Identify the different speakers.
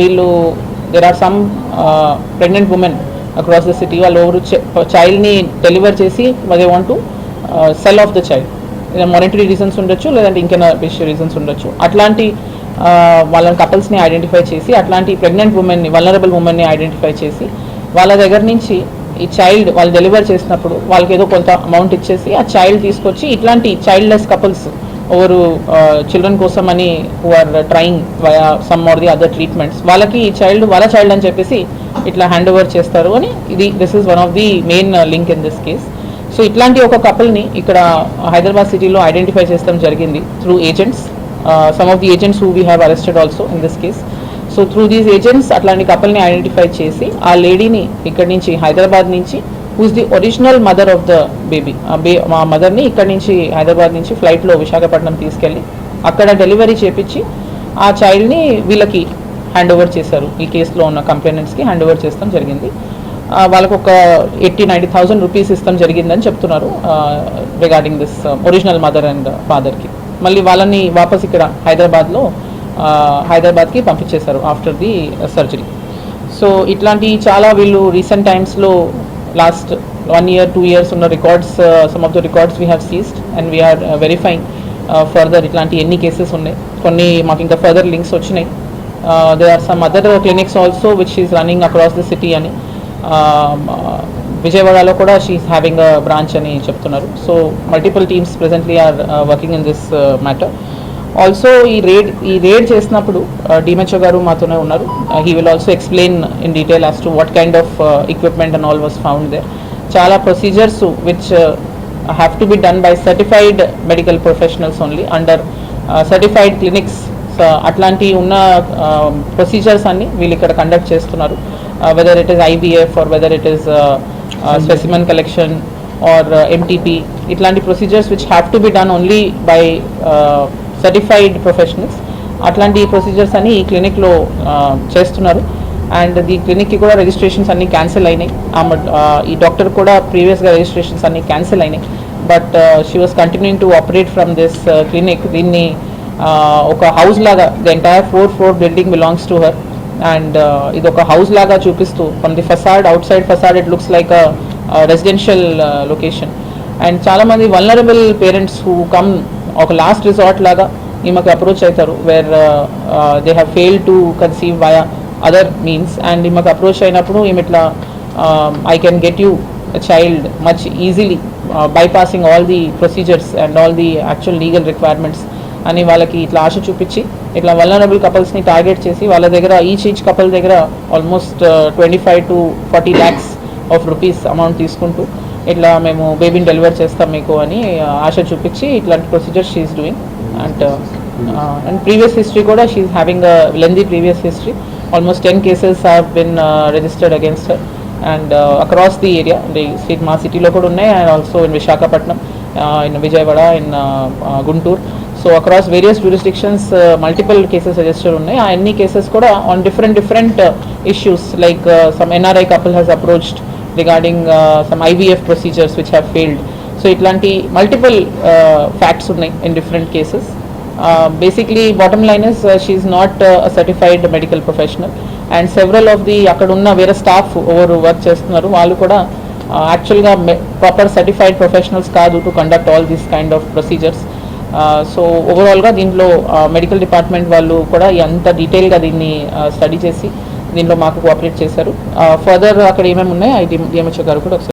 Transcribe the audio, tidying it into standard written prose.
Speaker 1: వీళ్ళు there are some pregnant women across the city వాళ్ళు ఎవరు చైల్డ్ని డెలివర్ చేసి they want to sell off the child. Monetary reasons ఉండొచ్చు, లేదంటే ఇంకేనా విషయ రీజన్స్ ఉండొచ్చు. అట్లాంటి వాళ్ళని కపుల్స్ని ఐడెంటిఫై చేసి అట్లాంటి ప్రెగ్నెంట్ ఉమెన్ని, వల్నరబుల్ ఉమెన్ని ఐడెంటిఫై చేసి వాళ్ళ దగ్గర నుంచి ఈ చైల్డ్ వాళ్ళు డెలివర్ చేసినప్పుడు వాళ్ళకి ఏదో కొంత అమౌంట్ ఇచ్చేసి ఆ చైల్డ్ తీసుకొచ్చి ఇట్లాంటి చైల్డ్లెస్ కపుల్స్ ఓవరు చిల్డ్రన్ కోసం అని who are trying via some or the other treatments, వాళ్ళకి ఈ చైల్డ్ వాళ్ళ చైల్డ్ అని చెప్పేసి ఇట్లా హ్యాండ్ ఓవర్ చేస్తారు అని this is one of the main link in this case. So ఇట్లాంటి ఒక కపుల్ని ఇక్కడ హైదరాబాద్ సిటీలో ఐడెంటిఫై చేస్తాం జరిగింది through agents, some of the agents who we have arrested also in this case. So through these agents అట్లాంటి కపుల్ని identify చేసి ఆ లేడీని ఇక్కడి నుంచి హైదరాబాద్ నుంచి who's the original mother of the baby, మా మదర్ని ఇక్కడి నుంచి హైదరాబాద్ నుంచి ఫ్లైట్లో విశాఖపట్నం తీసుకెళ్ళి అక్కడ డెలివరీ చేపించి ఆ చైల్డ్ని వీళ్ళకి హ్యాండ్ ఓవర్ చేశారు. ఈ కేసులో ఉన్న కంప్లైనెంట్స్కి హ్యాండ్ ఓవర్ చేస్తాం జరిగింది. వాళ్ళకు ఒక 80,000-90,000 రూపీస్ ఇస్తాం జరిగిందని చెప్తున్నారు regarding this original mother and ఫాదర్కి. మళ్ళీ వాళ్ళని వాపస్ ఇక్కడ హైదరాబాద్కి పంపించేశారు ఆఫ్టర్ ది సర్జరీ. సో ఇట్లాంటి చాలా వీళ్ళు రీసెంట్ టైమ్స్లో లాస్ట్ 1 year 2 years ఉన్న records, some of the records we have seized and we're verifying further. ఇట్లాంటి ఎన్ని కేసెస్ ఉన్నాయి, కొన్ని మాకు ఇంకా ఫర్దర్ లింక్స్ వచ్చినాయి. there are some other clinics also which she is running across the city అని విజయవాడలో కూడా she is having a branch అని చెప్తున్నారు. So multiple teams presently are working in this matter. Also ఈ రేడ్ చేసినప్పుడు డిమెచో గారు మాతోనే ఉన్నారు. He will also explain in detail as to what kind of equipment and all was found there. చాలా procedures which have to be done by certified medical professionals only under certified clinics. అట్లాంటి ఉన్న procedures అన్ని వీళ్ళు ఇక్కడ conduct చేస్తున్నారు. whether it is IVF or whether it is specimen collection or MTP, ఇట్లాంటి procedures which have to be done only by certified professionals. అట్లాంటి procedures అన్ని ఈ క్లినిక్లో చేస్తున్నారు. అండ్ ఈ క్లినిక్కి కూడా రిజిస్ట్రేషన్స్ అన్నీ క్యాన్సిల్ అయినాయి. ఈ డాక్టర్ కూడా ప్రీవియస్గా రిజిస్ట్రేషన్స్ అన్నీ క్యాన్సిల్ అయినాయి. But she was continuing to operate from this clinic. దీన్ని ఒక హౌస్ లాగా, the entire 4th floor building belongs to her. And ఇది ఒక హౌస్ లాగా చూపిస్తూ from the facade, out side facade it looks like a residential location. And చాలామంది vulnerable parents who come ఒక last resort లాగా ఈమెకు అప్రోచ్ అవుతారు, where they have failed to conceive via other means. And ఈమెకు approach అయినప్పుడు ఈమె ఇట్లా I can get you child much easily bypassing all the procedures and all the actual legal requirements అని వాళ్ళకి ఇట్లా ఆశ చూపించి ఇట్లా వల్నరబుల్ కపుల్స్ని టార్గెట్ చేసి వాళ్ళ దగ్గర ఈచ్ కపుల్ దగ్గర almost 25 to 40 lakhs of rupees amount తీసుకుంటూ ఇట్లా మేము బేబీని డెలివర్ చేస్తాం మీకు అని ఆశ చూపించి ఇట్లాంటి procedures she is doing. And previous history కూడా she is having a lengthy previous history. Almost 10 cases have been registered against her and across the area. మా సిటీలో కూడా ఉన్నాయి and also in Visakhapatnam, in Vijayawada, in Guntur. So across various jurisdictions multiple cases register ఉన్నాయి. ఆ అన్ని cases కూడా on different issues like some NRI couple has approached regarding some IVF procedures which have failed. So ఇట్లాంటి multiple facts ఉన్నాయి in different cases. Basically bottom line is she is not a certified medical professional and several of the అక్కడ ఉన్న వేరే staff ఎవరు work చేస్తున్నారు వాళ్ళు కూడా యాక్చువల్గా ప్రాపర్ సర్టిఫైడ్ ప్రొఫెషనల్స్ కాదు to conduct all these kind of procedures. So ఓవరాల్గా దీంట్లో మెడికల్ డిపార్ట్మెంట్ వాళ్ళు కూడా ఎంత డీటెయిల్గా దీన్ని స్టడీ చేసి దీంట్లో మాకు కోఆపరేట్ చేశారు. ఫర్దర్ అక్కడ ఏమేమి ఉన్నాయో డిఎంహెచ్ఓ గారు కూడా ఒకసారి